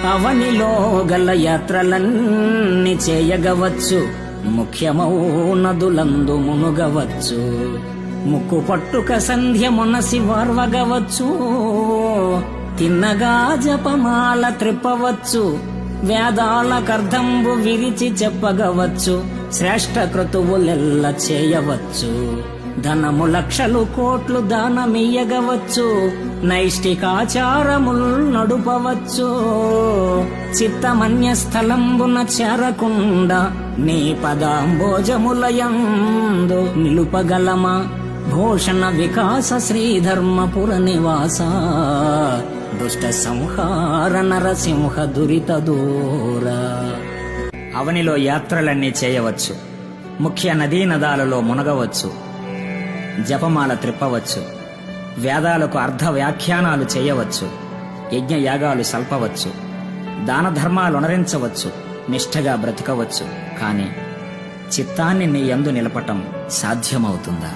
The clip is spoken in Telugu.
అవనిలో గల యాత్రలన్నీ చేయగవచ్చు, ముఖ్యమౌ నదులందు మునుగవచ్చు. ముక్కు పట్టుక సంధ్య మునసి వార్వగవచ్చు, తిన్నగా జపమాల త్రిప్పవచ్చు. వేదాలకర్ధంబు విరిచి చెప్పగవచ్చు, శ్రేష్ఠ క్రతువులెల్ల చేయవచ్చు. ధనము లక్షలు కోట్లు దానమియ్యగవచ్చు, నైష్టికాచారముల్ నడుపవచ్చు. చిత్తమన్య స్థలంబున చేరకుండా నీ పదాంబోజములయందు నిలుపగలమా. భూషణ వికాస శ్రీధర్మపుర నివాస, దుష్ట సంహార నరసింహ దురిత దూర. అవనిలో యాత్రలన్నీ చేయవచ్చు, ముఖ్య నదీ నదాలలో మునగవచ్చు, జపమాల త్రిప్పవచ్చు, వేదాలకు అర్ధ వ్యాఖ్యానాలు చేయవచ్చు, యజ్ఞయాగాలు సల్పవచ్చు, దాన ధర్మాలునరించవచ్చు, నిష్ఠగా బ్రతకవచ్చు. కాని చిత్తాన్ని నీ యందు నిలపటం సాధ్యమవుతుందా?